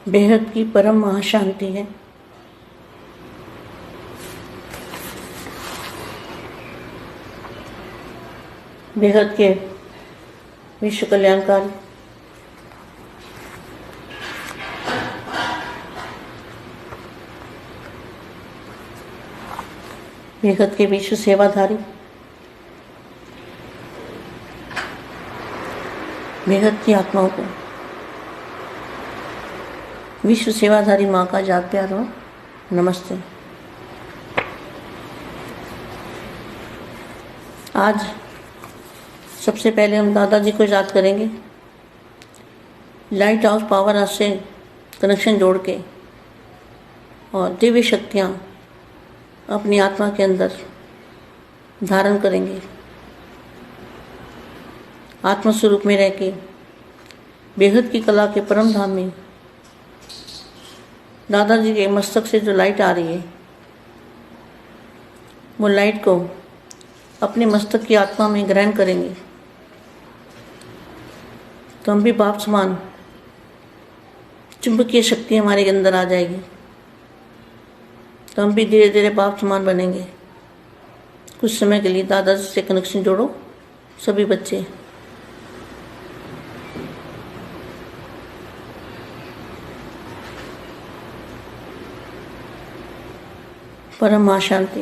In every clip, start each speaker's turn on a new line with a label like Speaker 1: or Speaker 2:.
Speaker 1: बेहद की परम महाशांति है। बेहद के विश्व कल्याणकारी बेहद के विश्व सेवाधारी बेहद की आत्माओं को विश्व सेवाधारी माँ का याद प्यार हो नमस्ते। आज सबसे पहले हम दादाजी को याद करेंगे। लाइट हाउस पावर हाउस से कनेक्शन जोड़ के और दिव्य शक्तियाँ अपनी आत्मा के अंदर धारण करेंगे। आत्मा स्वरूप में रह के बेहद की कला के परम धाम में दादाजी के मस्तक से जो लाइट आ रही है, वो लाइट को अपने मस्तक की आत्मा में ग्रहण करेंगे तो हम भी बाप समान चुंबकीय शक्ति हमारे के अंदर आ जाएगी, तो हम भी धीरे धीरे बाप समान बनेंगे। कुछ समय के लिए दादाजी से कनेक्शन जोड़ो सभी बच्चे। परम शांति।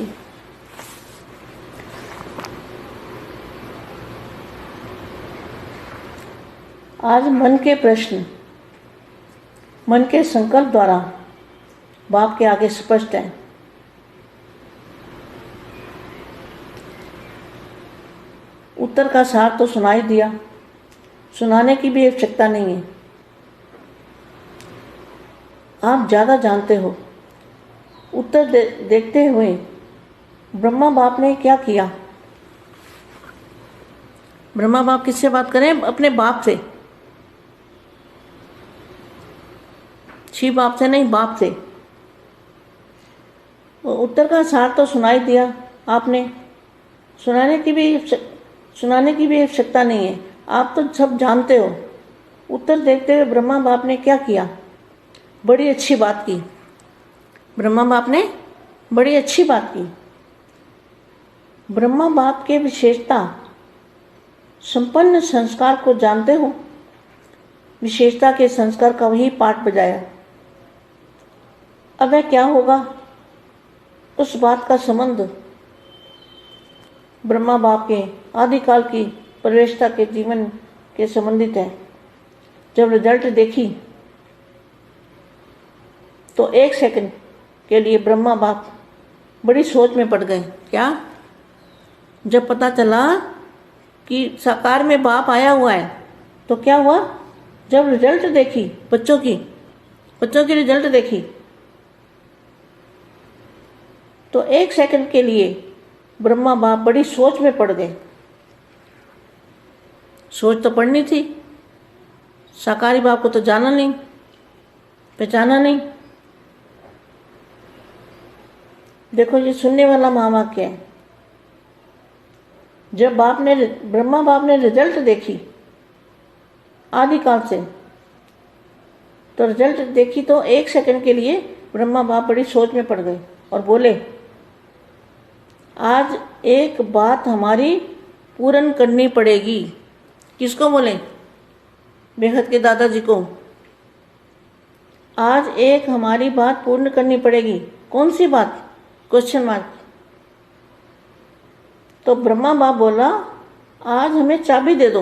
Speaker 1: आज मन के प्रश्न मन के संकल्प द्वारा बाप के आगे स्पष्ट है। उत्तर का सार तो सुनाई दिया, सुनाने की भी आवश्यकता नहीं है। आप ज़्यादा जानते हो। उत्तर देखते हुए ब्रह्मा बाप ने क्या किया? ब्रह्मा बाप किससे बात करें? अपने बाप से। शिव बाप से नहीं, बाप से। उत्तर का सार तो सुनाई दिया आपने, सुनाने की भी आवश्यकता नहीं है। आप तो सब जानते हो। उत्तर देखते हुए ब्रह्मा बाप ने क्या किया? बड़ी अच्छी बात की। ब्रह्मा बाप ने बड़ी अच्छी बात की। ब्रह्मा बाप के विशेषता संपन्न संस्कार को जानते हो। विशेषता के संस्कार का वही पाठ बजाया। अब वह क्या होगा, उस बात का संबंध ब्रह्मा बाप के आदिकाल की प्रवेशता के जीवन के संबंधित है। जब रिजल्ट देखी तो एक सेकंड के लिए ब्रह्मा बाप बड़ी सोच में पड़ गए। क्या? जब पता चला कि साकार में बाप आया हुआ है तो क्या हुआ? जब रिजल्ट देखी बच्चों की रिजल्ट देखी तो एक सेकंड के लिए ब्रह्मा बाप बड़ी सोच में पड़ गए। सोच तो पड़नी थी, साकारी बाप को तो जाना नहीं, पहचाना नहीं। देखो ये सुनने वाला महावाक्य है। जब ब्रह्मा बाप ने रिजल्ट देखी आदिकाल से, तो रिजल्ट देखी तो एक सेकंड के लिए ब्रह्मा बाप बड़ी सोच में पड़ गए और बोले, आज एक बात हमारी पूर्ण करनी पड़ेगी। किसको बोले? बेहद के दादाजी को। आज एक हमारी बात पूर्ण करनी पड़ेगी। कौन सी बात? Question mark. तो ब्रह्मा बाप बोला, आज हमें चाबी दे दो।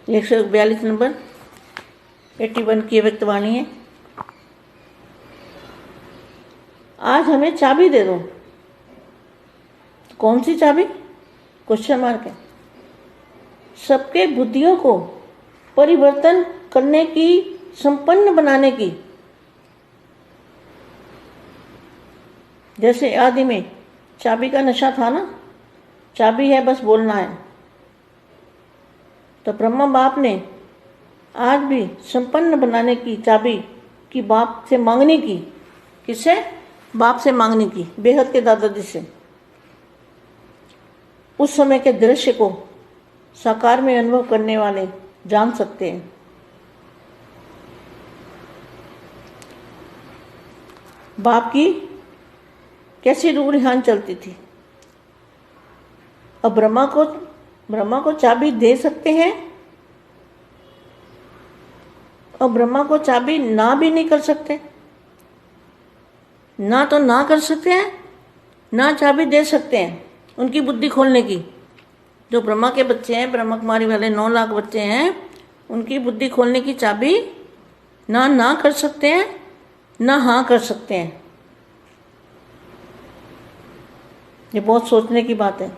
Speaker 1: 142 नंबर 81 की व्यक्तवाणी है। आज हमें चाबी दे दो। कौन सी चाबी? क्वेश्चन मार्क है। सबके बुद्धियों को परिवर्तन करने की, संपन्न बनाने की। जैसे आदि में चाबी का नशा था ना, चाबी है बस बोलना है। तो ब्रह्मा बाप ने आज भी संपन्न बनाने की चाबी की बाप से मांगने की। किससे? बाप से मांगने की, बेहद के दादाजी से। उस समय के दृश्य को साकार में अनुभव करने वाले जान सकते हैं। बाप की कैसी रूह रिहान चलती थी। अब ब्रह्मा को चाबी दे सकते हैं और ब्रह्मा को चाबी ना भी नहीं कर सकते। ना तो ना कर सकते हैं, ना चाबी दे सकते हैं उनकी बुद्धि खोलने की। जो ब्रह्मा के बच्चे हैं, ब्रह्मा कुमारी वाले 9 लाख बच्चे हैं, उनकी बुद्धि खोलने की चाबी ना कर सकते हैं, ना हाँ कर सकते हैं। ये बहुत सोचने की बात है।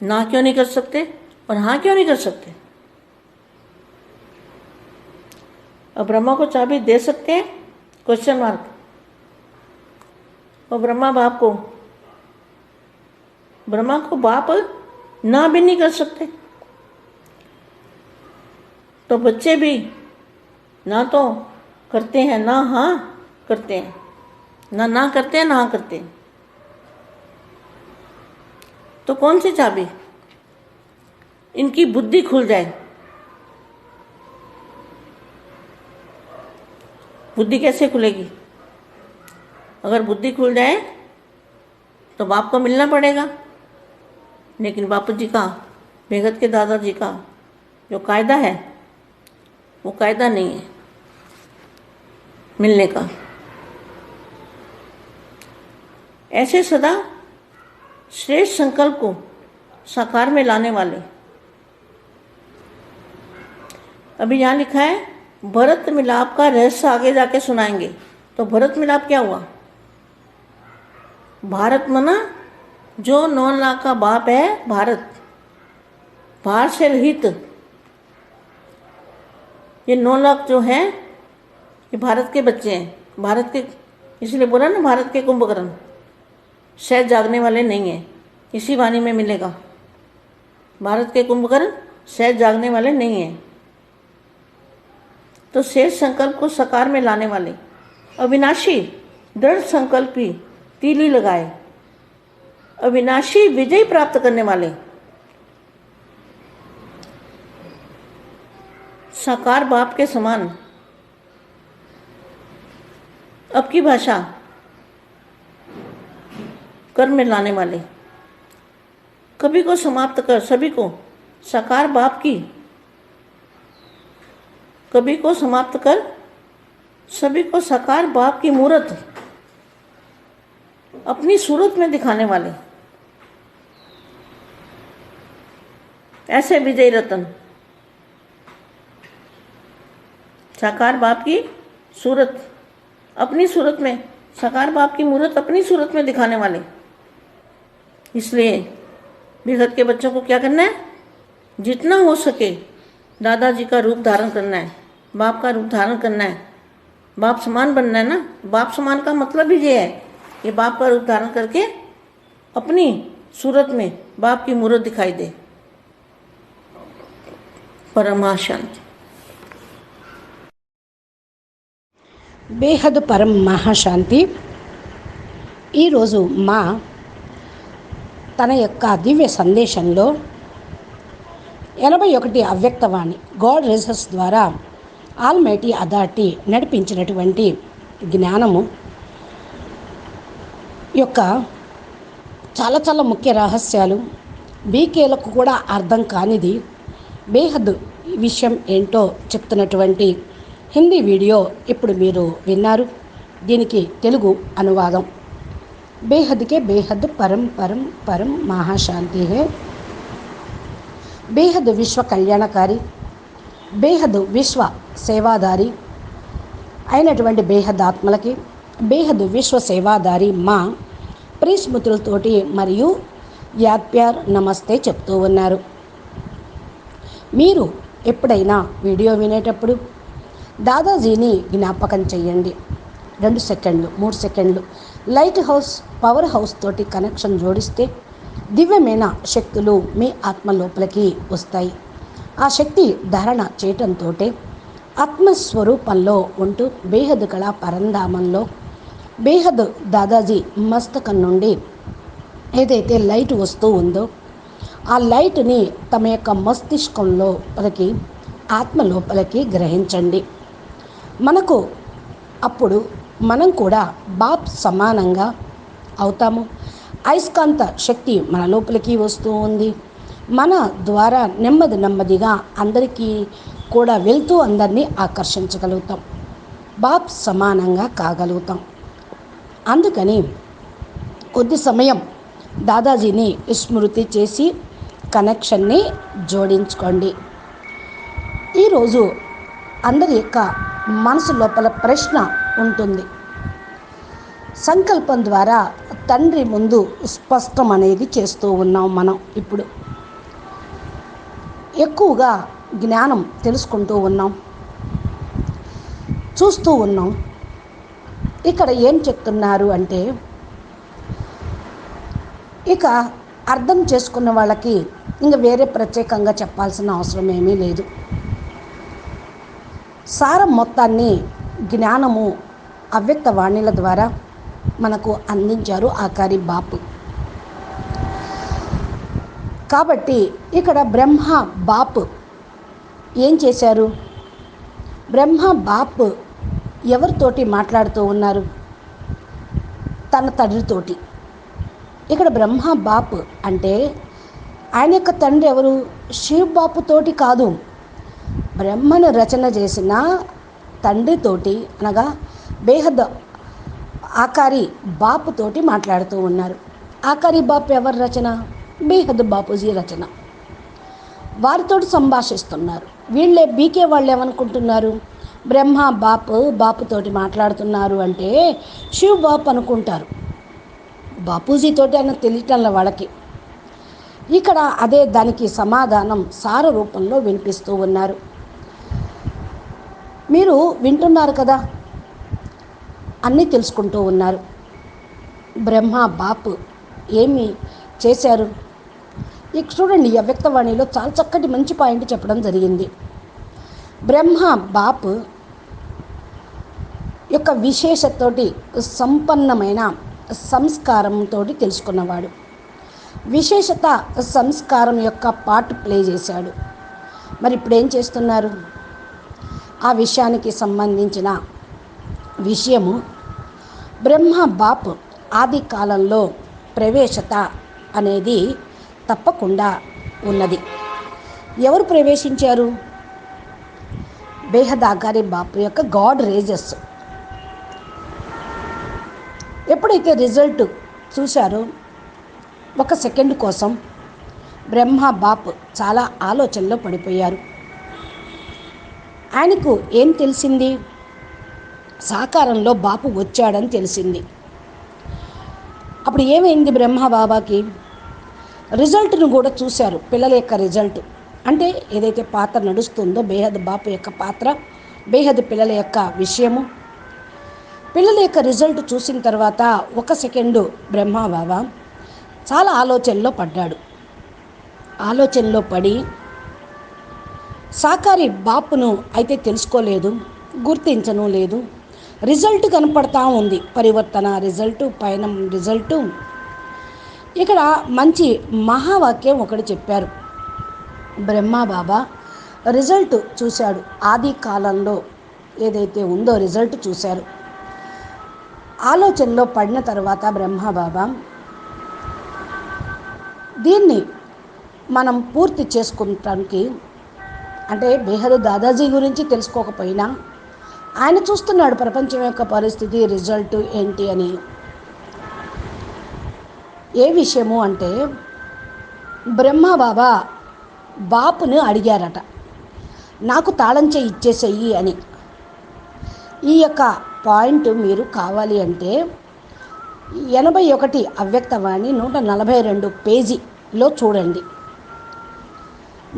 Speaker 1: ना क्यों नहीं कर सकते और हाँ क्यों नहीं कर सकते? और ब्रह्मा को चाबी दे सकते हैं? Question mark. और ब्रह्मा को बाप ना भी नहीं कर सकते। तो बच्चे भी ना तो करते हैं, ना हाँ करते हैं, ना करते हैं, ना हाँ करते हैं। तो कौन सी चाबी इनकी बुद्धि खुल जाए? बुद्धि कैसे खुलेगी? अगर बुद्धि खुल जाए तो बाप को मिलना पड़ेगा। लेकिन बापू जी का, बेगत के दादाजी का जो कायदा है वो कायदा नहीं है मिलने का। ऐसे सदा श्रेष्ठ संकल्प को साकार में लाने वाले। अभी यहाँ लिखा है भरत मिलाप का रहस्य आगे जाके सुनाएंगे। तो भरत मिलाप क्या हुआ? भारत मना जो 9 लाख का बाप है, भारत, भार से रहित। ये 9 लाख जो हैं ये भारत के बच्चे हैं, भारत के, इसलिए बोला ना भारत के कुंभकर्ण। शायद जागने वाले नहीं हैं, इसी वाणी में मिलेगा। भारत के कुंभकर्ण शायद जागने वाले नहीं हैं। तो शेष संकल्प को साकार में लाने वाले, अविनाशी दृढ़ संकल्पी, तीली लगाए, अविनाशी विजय प्राप्त करने वाले, साकार बाप के समान। अब की भाषा कर्म में लाने वाले, कभी को समाप्त कर सभी को साकार बाप की, कभी को समाप्त कर सभी को साकार बाप की मूर्त अपनी सूरत में दिखाने वाले, ऐसे विजय रतन। साकार बाप की सूरत अपनी सूरत में, साकार बाप की मूर्त अपनी सूरत में दिखाने वाले। इसलिए बेहद के बच्चों को क्या करना है? जितना हो सके दादाजी का रूप धारण करना है, बाप का रूप धारण करना है, बाप समान बनना है ना। बाप समान का मतलब ही ये है कि बाप का रूप धारण करके अपनी सूरत में बाप की मूर्त दिखाई दे। परम शांति।
Speaker 2: బేహద్ పరం మహాశాంతి. ఈరోజు మా తన యొక్క దివ్య సందేశంలో 81 అవ్యక్తవాణి గాడ్ రేసెస్ ద్వారా ఆల్మైటీ అథారిటీ నడిపించినటువంటి జ్ఞానము యొక్క చాలా చాలా ముఖ్య రహస్యాలు, బీకేలకు కూడా అర్థం కానిది బేహద్ విషయం ఏంటో చెప్తున్నటువంటి హిందీ వీడియో ఇప్పుడు మీరు విన్నారు. దీనికి తెలుగు అనువాదం. बेहद के बेहद परम परम परम महाशांति है. बेहद विश्व कल्याणकारी, बेहद विश्व సేవాదారి అయినటువంటి బేహద్ ఆత్మలకి బేహద్ విశ్వ సేవాదారి మా ప్రియస్మృతులతోటి మరియు యాద్ప్యార్ నమస్తే చెప్తూ ఉన్నారు. మీరు ఎప్పుడైనా వీడియో వినేటప్పుడు దాదాజీని జ్ఞాపకం చేయండి. 2 సెకండ్లు 3 సెకండ్లు లైట్ హౌస్ పవర్ హౌస్ తోటి కనెక్షన్ జోడిస్తే దివ్యమైన శక్తులు మీ ఆత్మ లోపలికి వస్తాయి. ఆ శక్తి ధారణ చేయటంతో ఆత్మస్వరూపంలో ఉంటూ బేహద్ కళా పరంధామంలో బేహద్ దాదాజీ మస్తకం నుండి ఏదైతే లైట్ వస్తూ ఉందో ఆ లైట్ని తమ యొక్క మస్తిష్కం లోపలికి, ఆత్మ లోపలికి గ్రహించండి. మనకు అప్పుడు మనం కూడా బాప్ సమానంగా అవుతాము. అయస్కాంత శక్తి మన లోపలికి వస్తూ ఉంది. మన ద్వారా నెమ్మదిగా అందరికీ కూడా వెళ్తూ అందరినీ ఆకర్షించగలుగుతాం. బాప్ సమానంగా కాగలుగుతాం. అందుకని కొద్ది సమయం దాదాజీని స్మృతి చేసి కనెక్షన్ని జోడించుకోండి. ఈరోజు అందరి యొక్క మనసు లోపల ప్రశ్న ఉంటుంది. సంకల్పం ద్వారా తండ్రి ముందు స్పష్టం అనేది చేస్తూ ఉన్నాం. మనం ఇప్పుడు ఎక్కువగా జ్ఞానం తెలుసుకుంటూ ఉన్నాం, చూస్తూ ఉన్నాం. ఇక్కడ ఏం చెప్తున్నారు అంటే, ఇక అర్థం చేసుకున్న వాళ్ళకి ఇంక వేరే ప్రత్యేకంగా చెప్పాల్సిన అవసరం ఏమీ లేదు. సారం మొత్తాన్ని జ్ఞానము అవ్యక్త వాణిల ద్వారా మనకు అందించారు ఆకారి బాపు. కాబట్టి ఇక్కడ బ్రహ్మ బాపు ఏం చేశారు? బ్రహ్మ బాపు ఎవరితోటి మాట్లాడుతూ ఉన్నారు? తన తండ్రితోటి. ఇక్కడ బ్రహ్మ బాపు అంటే ఆయన యొక్క తండ్రి ఎవరు? శివ్ బాపుతోటి కాదు, బ్రహ్మను రచన చేసిన తండ్రితోటి, అనగా బేహద్ ఆకారి బాపుతోటి మాట్లాడుతూ ఉన్నారు. ఆకారి బాపు ఎవరి రచన? బేహద్ బాపూజీ రచన. వారితోటి సంభాషిస్తున్నారు. వీళ్ళే బీకే వాళ్ళు ఏమనుకుంటున్నారు? బ్రహ్మ బాపుతోటి మాట్లాడుతున్నారు అంటే శివ్ బాపు అనుకుంటారు. బాపూజీతోటి ఆయన తెలియటంలో వాళ్ళకి. ఇక్కడ అదే దానికి సమాధానం సార రూపంలో వినిపిస్తూ ఉన్నారు. మీరు వింటున్నారు కదా, అన్నీ తెలుసుకుంటూ ఉన్నారు. బ్రహ్మ బాపు ఏమి చేశారు? ఇక చూడండి, అవ్యక్తవాణిలో చాలా చక్కటి మంచి పాయింట్ చెప్పడం జరిగింది. బ్రహ్మ బాపు యొక్క విశేషతోటి సంపన్నమైన సంస్కారంతో తెలుసుకున్నవాడు. విశేషత సంస్కారం యొక్క పార్ట్ ప్లే చేశాడు. మరి ఇప్పుడు ఏం చేస్తున్నారు? ఆ విషయానికి సంబంధించిన విషయము బ్రహ్మ బాపు ఆది కాలంలో ప్రవేశత అనేది తప్పకుండా ఉన్నది. ఎవరు ప్రవేశించారు? బేహద్ ఆకారి బాపు యొక్క గాడ్ రేజెస్. ఎప్పుడైతే రిజల్ట్ చూశారో ఒక సెకండ్ కోసం బ్రహ్మ బాపు చాలా ఆలోచనలో పడిపోయారు. ఆయనకు ఏం తెలిసింది? సాకారంలో బాపు వచ్చాడని తెలిసింది. అప్పుడు ఏమైంది బ్రహ్మ బాబాకి? రిజల్ట్ను కూడా చూశారు, పిల్లల యొక్క రిజల్ట్. అంటే ఏదైతే పాత్ర నడుస్తుందో బేహద్ బాపు యొక్క పాత్ర, బేహద్ పిల్లల యొక్క విషయము, పిల్లల యొక్క రిజల్ట్ చూసిన తర్వాత ఒక సెకండు బ్రహ్మ బాబా చాలా ఆలోచనలో పడ్డాడు. ఆలోచనలో పడి సాకారి బాపును అయితే తెలుసుకోలేదు, గుర్తించను లేదు. రిజల్ట్ కనపడతా ఉంది, పరివర్తన రిజల్టు, పయనం రిజల్టు. ఇక్కడ మంచి మహావాక్యం ఒకటి చెప్పారు. బ్రహ్మ బాబా రిజల్ట్ చూశాడు. ఆది కాలంలో ఏదైతే ఉందో రిజల్ట్ చూశారు. ఆలోచనలో పడిన తర్వాత బ్రహ్మ బాబా దీన్ని మనం పూర్తి చేసుకుంటానికి, అంటే బేహద్ దాదాజీ గురించి తెలుసుకోకపోయినా ఆయన చూస్తున్నాడు ప్రపంచం యొక్క పరిస్థితి, రిజల్ట్ ఏంటి అని. ఏ విషయము అంటే బ్రహ్మ బాబా బాపుని అడిగారట, నాకు తాళం చేయి ఇచ్చేసేయి అని. ఈ యొక్క పాయింట్ మీరు కావాలి అంటే 81 అవ్యక్తవాణి 142 పేజీలో చూడండి.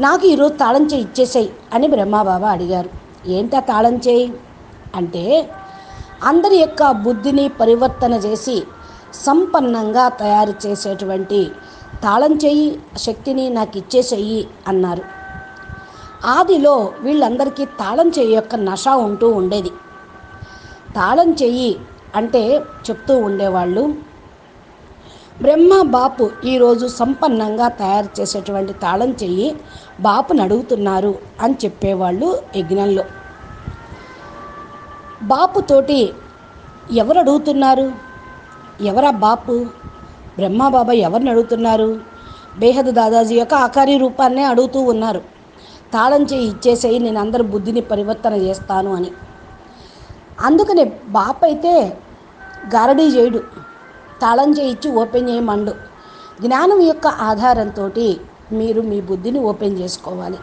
Speaker 2: నాకు ఈరోజు తాళం చేయి ఇచ్చేసేయి అని బ్రహ్మబాబా అడిగారు. ఏంటా తాళం చేయి అంటే, అందరి యొక్క బుద్ధిని పరివర్తన చేసి సంపన్నంగా తయారు చేసేటువంటి తాళం చేయి శక్తిని నాకు ఇచ్చేసేయి అన్నారు. ఆదిలో వీళ్ళందరికీ తాళం చేయి యొక్క నష ఉంటూ ఉండేది. తాళం చెయ్యి అంటే చెప్తూ ఉండేవాళ్ళు, బ్రహ్మ బాపు ఈరోజు సంపన్నంగా తయారు చేసేటువంటి తాళం చెయ్యి బాపుని అడుగుతున్నారు అని చెప్పేవాళ్ళు యజ్ఞంలో. బాపుతోటి ఎవరు అడుగుతున్నారు? ఎవరా బాపు? బ్రహ్మబాబా ఎవరిని అడుగుతున్నారు? బేహద్ దాదాజీ యొక్క ఆకారీ రూపాన్నే అడుగుతూ ఉన్నారు. తాళం చేయి ఇచ్చేసేయి, నేను అందరి బుద్ధిని పరివర్తన చేస్తాను అని. అందుకనే బాపు అయితే గారడీ చేయడు, తాళం చేయి ఇచ్చి ఓపెన్ చేయమండు. జ్ఞానం యొక్క ఆధారంతో మీరు మీ బుద్ధిని ఓపెన్ చేసుకోవాలి,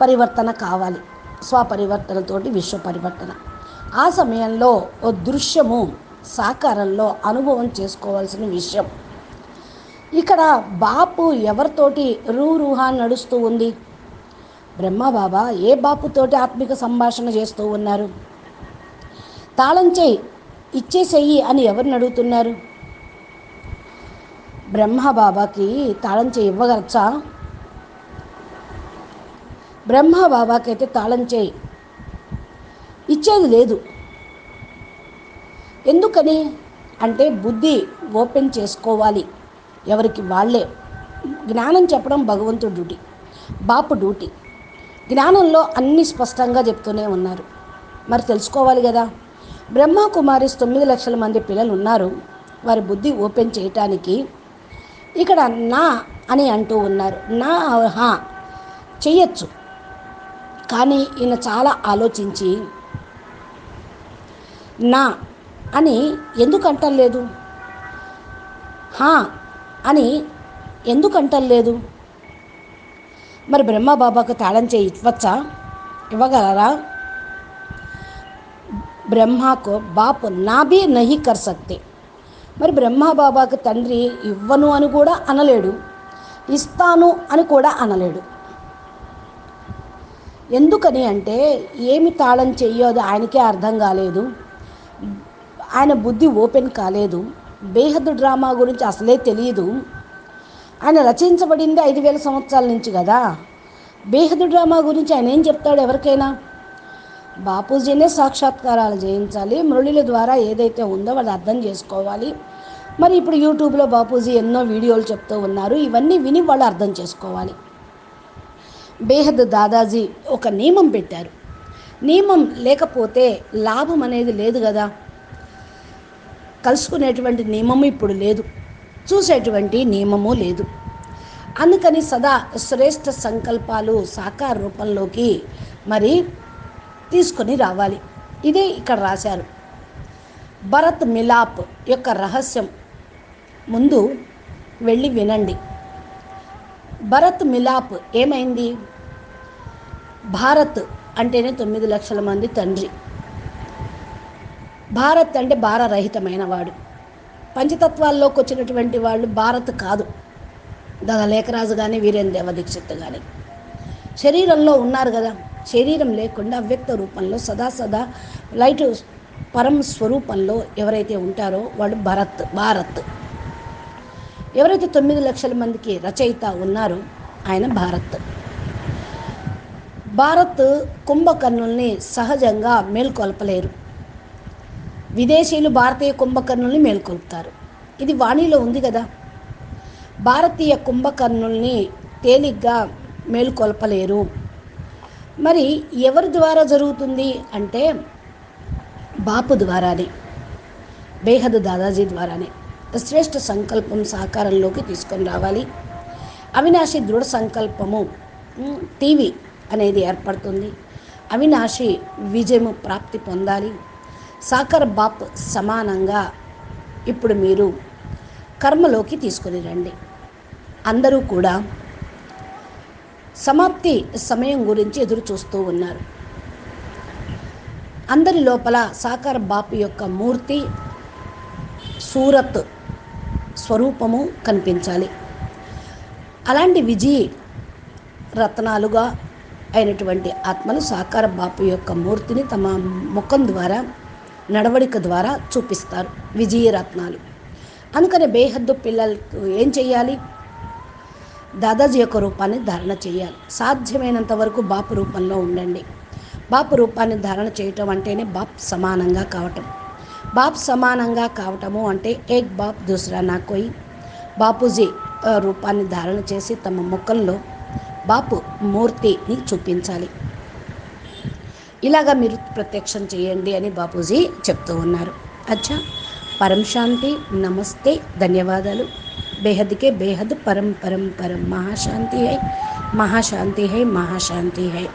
Speaker 2: పరివర్తన కావాలి. స్వపరివర్తనతోటి విశ్వ పరివర్తన. ఆ సమయంలో ఓ దృశ్యము సాకారంలో అనుభవం చేసుకోవాల్సిన విషయం. ఇక్కడ బాపు ఎవరితోటి రూహా నడుస్తూ ఉంది? బ్రహ్మబాబా ఏ బాపుతోటి ఆత్మిక సంభాషణ చేస్తూ ఉన్నారు? తాళం చేయి ఇచ్చేసేయి అని ఎవరిని అడుగుతున్నారు? బ్రహ్మబాబాకి తాళం చేయి ఇవ్వగలచా? బ్రహ్మబాబాకి అయితే తాళం చేయి ఇచ్చేది లేదు. ఎందుకని అంటే బుద్ధి ఓపెన్ చేసుకోవాలి ఎవరికి వాళ్ళే. జ్ఞానం చెప్పడం భగవంతుడి డ్యూటీ, బాపు డ్యూటీ. జ్ఞానంలో అన్నీ స్పష్టంగా చెప్తూనే ఉన్నారు. మరి తెలుసుకోవాలి కదా. బ్రహ్మకుమారిస్ 9 లక్షల మంది పిల్లలు ఉన్నారు. వారి బుద్ధి ఓపెన్ చేయటానికి ఇక్కడ నా అని అంటూ ఉన్నారు. నా హా చెయ్యొచ్చు, కానీ ఈయన చాలా ఆలోచించి నా అని ఎందుకు అంటలేదు, హా అని ఎందుకు అంటలేదు? మరి బ్రహ్మబాబాకు తాళం చేయి ఇవ్వచ్చా? ఇవ్వగలరా? బ్రహ్మకు బాపు నా భీ నహీ కర్ సక్తే. మరి బ్రహ్మబాబాకు తండ్రి ఇవ్వను అని కూడా అనలేడు, ఇస్తాను అని కూడా అనలేడు. ఎందుకని అంటే ఏమి తాళం చెయ్యోదో ఆయనకే అర్థం కాలేదు, ఆయన బుద్ధి ఓపెన్ కాలేదు. బేహద్ డ్రామా గురించి అసలే తెలియదు. ఆయన రచించబడింది 5000 సంవత్సరాల నుంచి కదా. బేహద్ డ్రామా గురించి ఆయన ఏం చెప్తాడు ఎవరికైనా? బాపూజీనే సాక్షాత్కారాలు చేయించాలి, మురళిల ద్వారా ఏదైతే ఉందో వాళ్ళు అర్థం చేసుకోవాలి. మరి ఇప్పుడు యూట్యూబ్లో బాపూజీ ఎన్నో వీడియోలు చెప్తూ ఉన్నారు, ఇవన్నీ విని వాళ్ళు అర్థం చేసుకోవాలి. బేహద్ దాదాజీ ఒక నియమం పెట్టారు. నియమం లేకపోతే లాభం అనేది లేదు కదా. కలుసుకునేటువంటి నియమము ఇప్పుడు లేదు, చూసేటువంటి నియమము లేదు. అందుకని సదా శ్రేష్ఠ సంకల్పాలు సాకార రూపంలోకి మరి తీసుకొని రావాలి. ఇదే ఇక్కడ రాశారు. భరత్ మిలాప్ యొక్క రహస్యం ముందు వెళ్ళి వినండి. భరత్ మిలాప్ ఏమైంది? భారత్ అంటేనే 9 లక్షల మంది తండ్రి. భారత్ అంటే భారరహితమైన వాడు. పంచతత్వాల్లోకి వచ్చినటువంటి వాళ్ళు భారత్ కాదు. దాదా లేఖరాజు కానీ వీరేంద్ర దేవ దీక్షిత్ కానీ శరీరంలో ఉన్నారు కదా. శరీరం లేకుండా అవ్యక్త రూపంలో సదా లైట్ పరం స్వరూపంలో ఎవరైతే ఉంటారో వాళ్ళు భారత్. ఎవరైతే 9 లక్షల మందికి రచయిత ఉన్నారో ఆయన భారత్ కుంభకర్ణుల్ని సహజంగా మేల్కొల్పలేరు. విదేశీయులు భారతీయ కుంభకర్ణుల్ని మేల్కొల్పుతారు. ఇది వాణిలో ఉంది కదా. భారతీయ కుంభకర్ణుల్ని తేలిగ్గా మేల్కొల్పలేరు. మరి ఎవరి ద్వారా జరుగుతుంది అంటే బాపు ద్వారానే, బేహద్ దాదాజీ ద్వారానే. శ్రేష్ఠ సంకల్పం సాకారంలోకి తీసుకొని రావాలి. అవినాశి దృఢ సంకల్పము టీవీ అనేది ఏర్పడుతుంది. అవినాశి విజయము ప్రాప్తి పొందాలి. సాకర్ బాప్ సమానంగా ఇప్పుడు మీరు కర్మలోకి తీసుకొని రండి. అందరూ కూడా సమాప్తి సమయం గురించి ఎదురు చూస్తూ ఉన్నారు. అందరి లోపల సాకర్ బాపు యొక్క మూర్తి సూరత్ స్వరూపము కనిపించాలి. అలాంటి విజయ్ రత్నాలుగా అయినటువంటి ఆత్మలు సాకార బాపు యొక్క మూర్తిని తమ ముఖం ద్వారా నడవడిక ద్వారా చూపిస్తారు, విజయరత్నాలు. అందుకని బేహద్దు పిల్లలకు ఏం చెయ్యాలి? దాదాజీ యొక్క రూపాన్ని ధారణ చేయాలి. సాధ్యమైనంత వరకు బాపు రూపంలో ఉండండి. బాపు రూపాన్ని ధారణ చేయటం అంటేనే బాప్ సమానంగా కావటం. బాప్ సమానంగా కావటము అంటే ఏక్ బాప్ దూసరా నా కోయి, బాపూజీ రూపాన్ని ధారణ చేసి తమ ముఖంలో బాపు మూర్తిని చూపించాలి. ఇలాగా మీరు ప్రత్యక్షం చేయండి అని బాపూజీ చెప్తూ ఉన్నారు. అచ్చా, పరం శాంతి, నమస్తే, ధన్యవాదాలు. బేహద్కే బేహద్, పరం పరం పరం, మహాశాంతి హై, మహాశాంతి హై, మహాశాంతి హై.